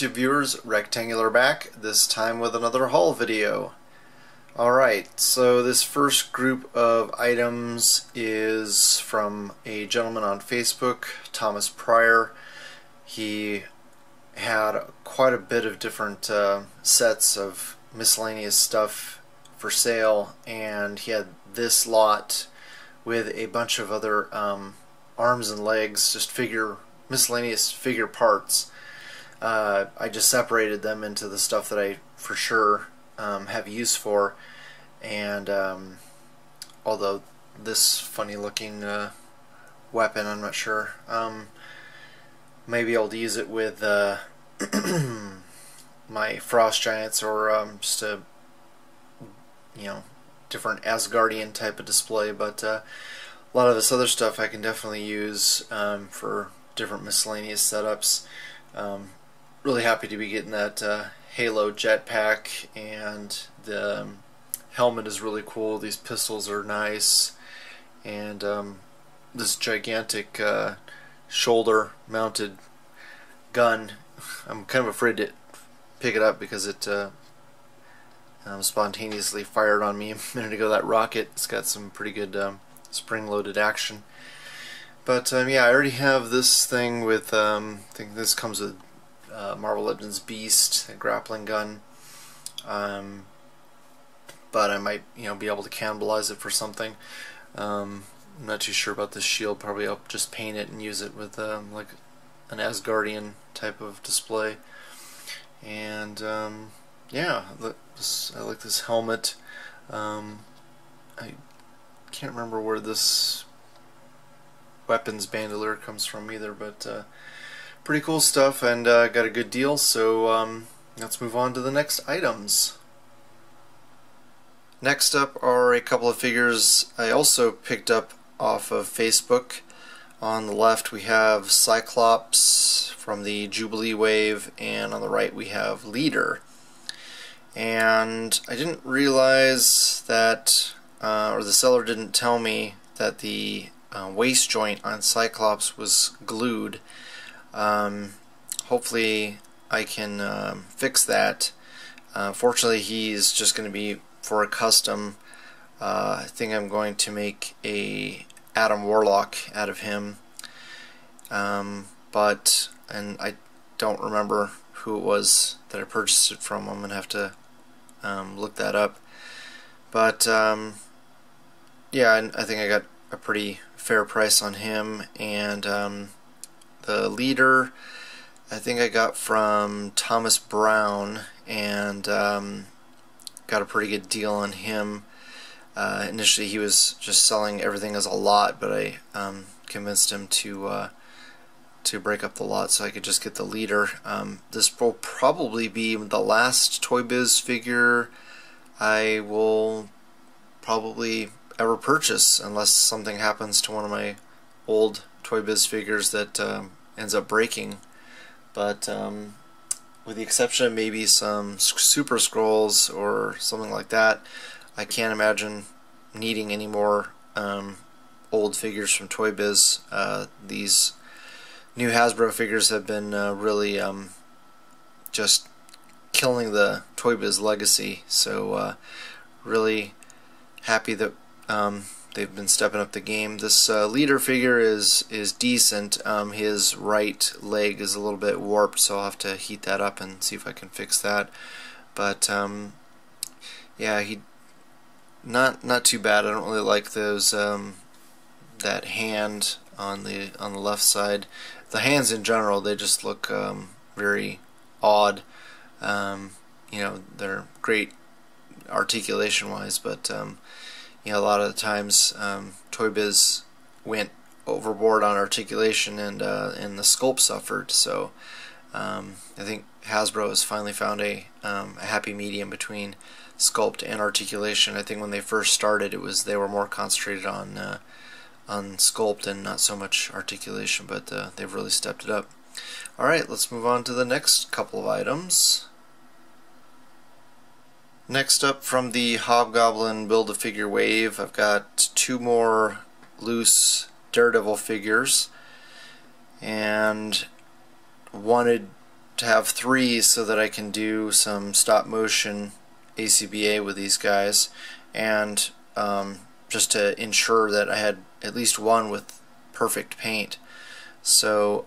YouTube viewers, Rectangular back, this time with another haul video. Alright, so this first group of items is from a gentleman on Facebook, Thomas Pryor. He had quite a bit of different sets of miscellaneous stuff for sale, and he had this lot with a bunch of other arms and legs, just miscellaneous figure parts. I just separated them into the stuff that I for sure have use for, and although this funny looking weapon, I'm not sure, maybe I'll use it with my Frost Giants, or just a different Asgardian type of display, but a lot of this other stuff I can definitely use for different miscellaneous setups. Really happy to be getting that Halo jetpack, and the helmet is really cool. These pistols are nice, and this gigantic shoulder mounted gun, I'm kind of afraid to pick it up because it spontaneously fired on me a minute ago. That rocket, it's got some pretty good spring-loaded action. But yeah, I already have this thing with I think this comes with Marvel Legends Beast, a grappling gun, but I might be able to cannibalize it for something. I'm not too sure about this shield. Probably I'll just paint it and use it with like an Asgardian type of display. And yeah, I like this helmet. I can't remember where this weapons bandolier comes from either, but pretty cool stuff, and got a good deal, so let's move on to the next items. Next up are a couple of figures I also picked up off of Facebook. On the left we have Cyclops from the Jubilee wave, and on the right we have Leader. And I didn't realize that, or the seller didn't tell me that the waist joint on Cyclops was glued. Hopefully I can fix that. Fortunately, he's just going to be for a custom. I think I'm going to make a Adam Warlock out of him, and I don't remember who it was that I purchased it from. I'm gonna have to look that up, but yeah, I think I got a pretty fair price on him. And the Leader, I think I got from Thomas Brown, and got a pretty good deal on him. Initially he was just selling everything as a lot, but I convinced him to break up the lot so I could just get the Leader. This will probably be the last Toy Biz figure I will probably ever purchase, unless something happens to one of my old Toy Biz figures that ends up breaking. But with the exception of maybe some Super Scrolls or something like that, I can't imagine needing any more old figures from Toy Biz. These new Hasbro figures have been really just killing the Toy Biz legacy, so really happy that they've been stepping up the game. This Leader figure is decent. His right leg is a little bit warped, so I'll have to heat that up and see if I can fix that. But yeah, he not too bad. I don't really like those that hand on the left side. The hands in general, they just look very odd. They're great articulation wise, but a lot of the times Toy Biz went overboard on articulation, and the sculpt suffered. So I think Hasbro has finally found a happy medium between sculpt and articulation. I think when they first started, they were more concentrated on sculpt and not so much articulation, but they've really stepped it up. Alright, let's move on to the next couple of items. Next up, from the Hobgoblin Build-A-Figure wave, I've got two more loose Daredevil figures, and wanted to have 3 so that I can do some stop motion ACBA with these guys, and just to ensure that I had at least one with perfect paint. So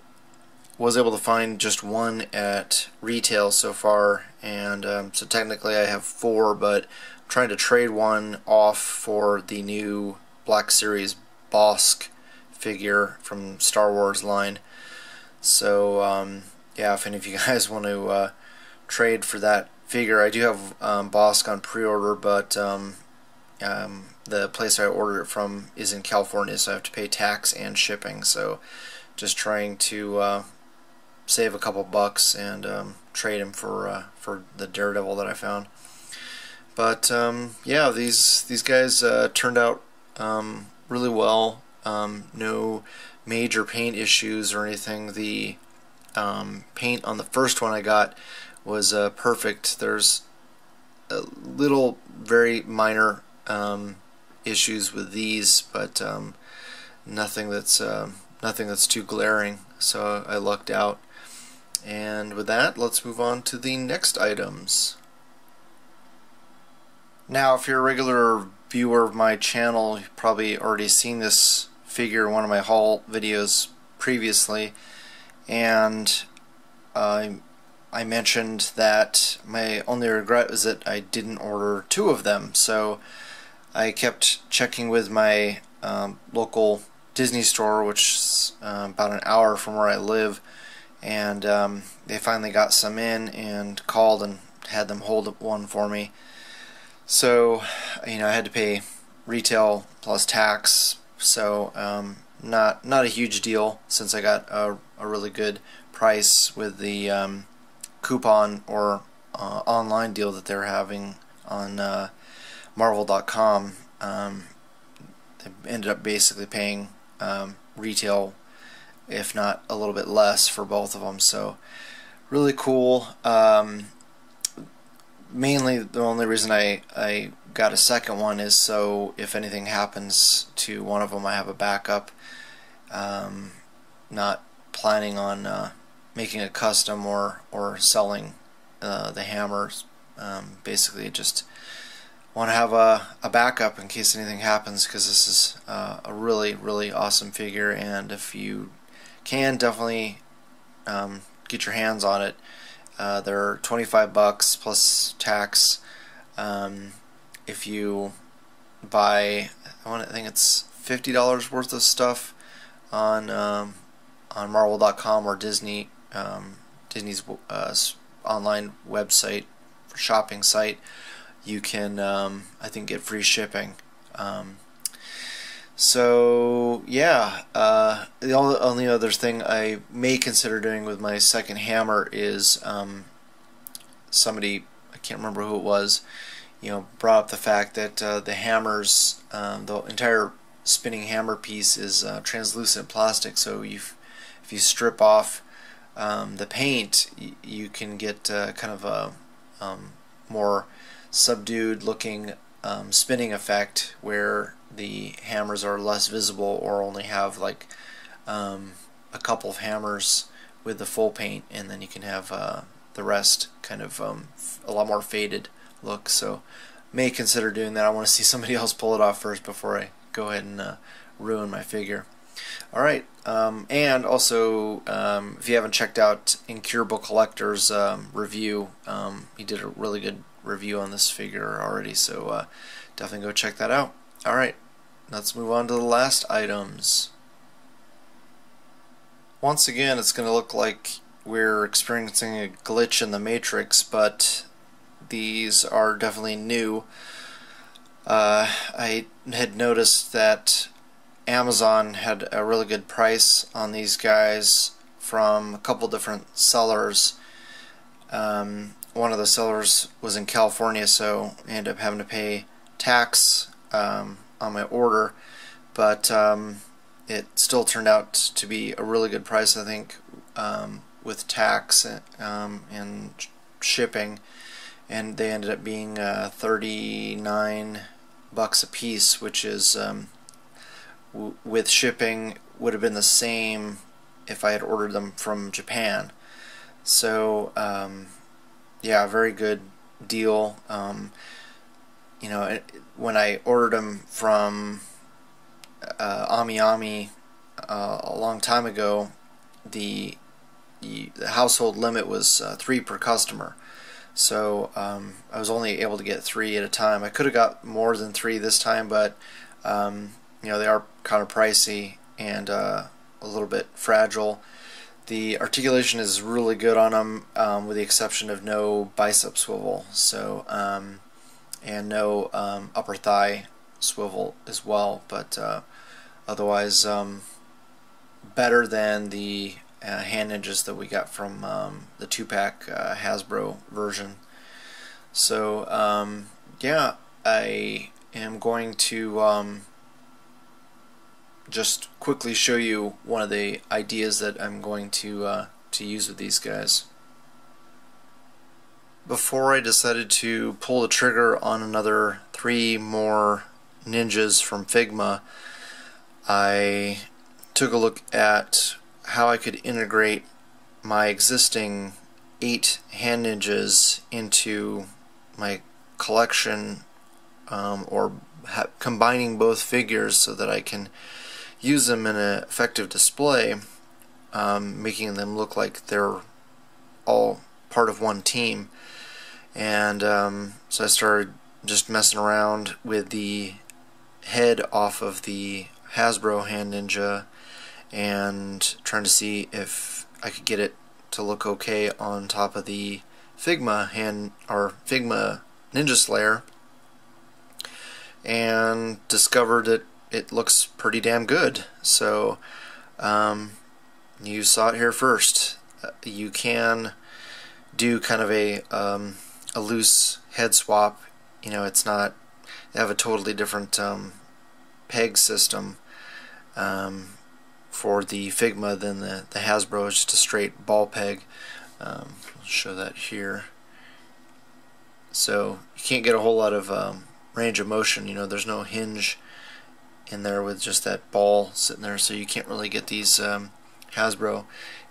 was able to find just 1 at retail so far, and so technically I have 4, but I'm trying to trade 1 off for the new Black Series Bosk figure from Star Wars line. So yeah, if any of you guys want to trade for that figure, I do have Bosk on pre-order, but the place I ordered it from is in California, so I have to pay tax and shipping. So just trying to save a couple bucks and trade him for the Daredevil that I found. But yeah, these guys turned out really well. No major paint issues or anything. The paint on the first one I got was perfect. There's a little very minor issues with these, but nothing that's too glaring, so I lucked out. And with that, let's move on to the next items. Now, if you're a regular viewer of my channel, you've probably already seen this figure in one of my haul videos previously, and I mentioned that my only regret is that I didn't order 2 of them. So I kept checking with my local Disney store, which is about an hour from where I live, and they finally got some in and called and had them hold 1 for me. So I had to pay retail plus tax, so not a huge deal, since I got a really good price with the coupon or online deal that they're having on Marvel.com. They ended up basically paying retail, if not a little bit less, for both of them. So really cool. Mainly the only reason I got a second one is so if anything happens to one of them, I have a backup. Not planning on making a custom or selling the hammers. Basically just want to have a backup in case anything happens, because this is a really awesome figure, and if you can, definitely get your hands on it. They're $25 plus tax. If you buy, I think it's $50 worth of stuff on Marvel.com or Disney's online website shopping site, you can I think get free shipping. So yeah, the only other thing I may consider doing with my second hammer is somebody, I can't remember who it was, brought up the fact that the hammers, the entire spinning hammer piece is translucent plastic, so if you strip off the paint, you can get kind of a more subdued looking spinning effect, where the hammers are less visible or only have like a couple of hammers with the full paint, and then you can have the rest kind of a lot more faded look. So may consider doing that. I want to see somebody else pull it off first before I go ahead and ruin my figure. Alright, and also if you haven't checked out Incurable Collector's review, he did a really good review on this figure already, so definitely go check that out. Alright, let's move on to the last items. Once again, it's going to look like we're experiencing a glitch in the Matrix, but these are definitely new. I had noticed that Amazon had a really good price on these guys from a couple different sellers. One of the sellers was in California, so I ended up having to pay tax on my order, but it still turned out to be a really good price, I think, with tax and shipping, and they ended up being $39 a piece, which is with shipping would have been the same if I had ordered them from Japan. So yeah, very good deal. You know, when I ordered them from Ami a long time ago, the household limit was 3 per customer. So I was only able to get 3 at a time. I could have got more than 3 this time, but you know, they are kind of pricey and a little bit fragile. The articulation is really good on them, with the exception of no bicep swivel. So and no upper thigh swivel as well, but otherwise better than the hand hinges that we got from the 2-pack Hasbro version. So yeah, I am going to just quickly show you one of the ideas that I'm going to use with these guys. Before I decided to pull the trigger on another 3 more ninjas from Figma, I took a look at how I could integrate my existing 8 hand ninjas into my collection, or combining both figures so that I can use them in an effective display, making them look like they're all part of one team. And so I started just messing around with the head off of the Hasbro hand ninja and trying to see if I could get it to look okay on top of the Figma Figma Ninja Slayer, and discovered that it looks pretty damn good. So you saw it here first. You can do kind of a loose head swap. You know, it's not, they have a totally different peg system for the Figma than the Hasbro. Is just a straight ball peg. I'll show that here. So you can't get a whole lot of range of motion. You know, there's no hinge in there with just that ball sitting there, so you can't really get these Hasbro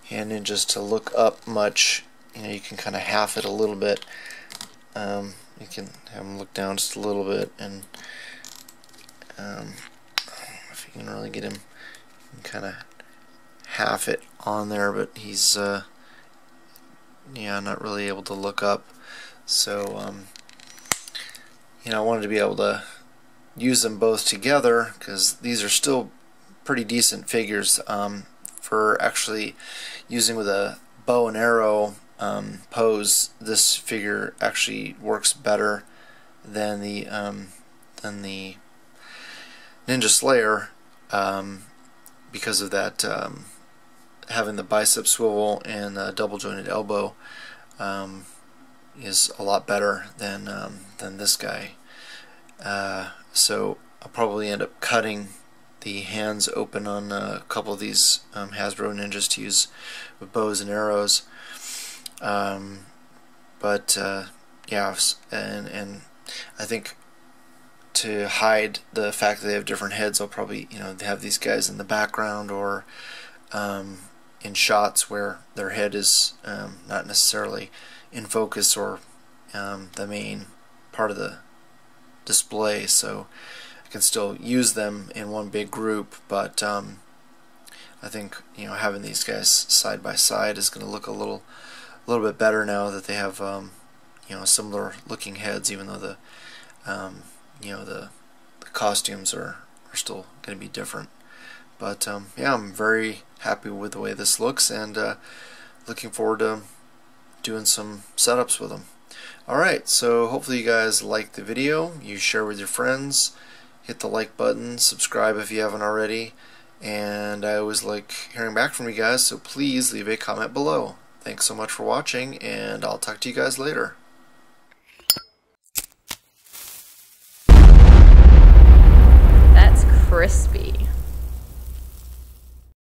hand ninjas to look up much. You know, you can kind of half it a little bit. You can have them look down just a little bit, and if you can really get him, you can kind of half it on there, but he's yeah, not really able to look up. So you know, I wanted to be able to use them both together, because these are still pretty decent figures for actually using with a bow and arrow pose. This figure actually works better than the Ninja Slayer, because of that having the bicep swivel and the double jointed elbow is a lot better than this guy. So I'll probably end up cutting the hands open on a couple of these Hasbro ninjas to use with bows and arrows. But yeah, and I think to hide the fact that they have different heads, I'll probably, you know, have these guys in the background, or in shots where their head is not necessarily in focus or the main part of the display, so I can still use them in one big group. But I think, you know, having these guys side by side is going to look a little bit better now that they have you know, similar looking heads, even though the you know, the costumes are still going to be different. But yeah, I'm very happy with the way this looks, and looking forward to doing some setups with them. Alright, so hopefully you guys liked the video. You share with your friends, hit the like button, subscribe if you haven't already, and I always like hearing back from you guys, so please leave a comment below. Thanks so much for watching, and I'll talk to you guys later. That's crispy.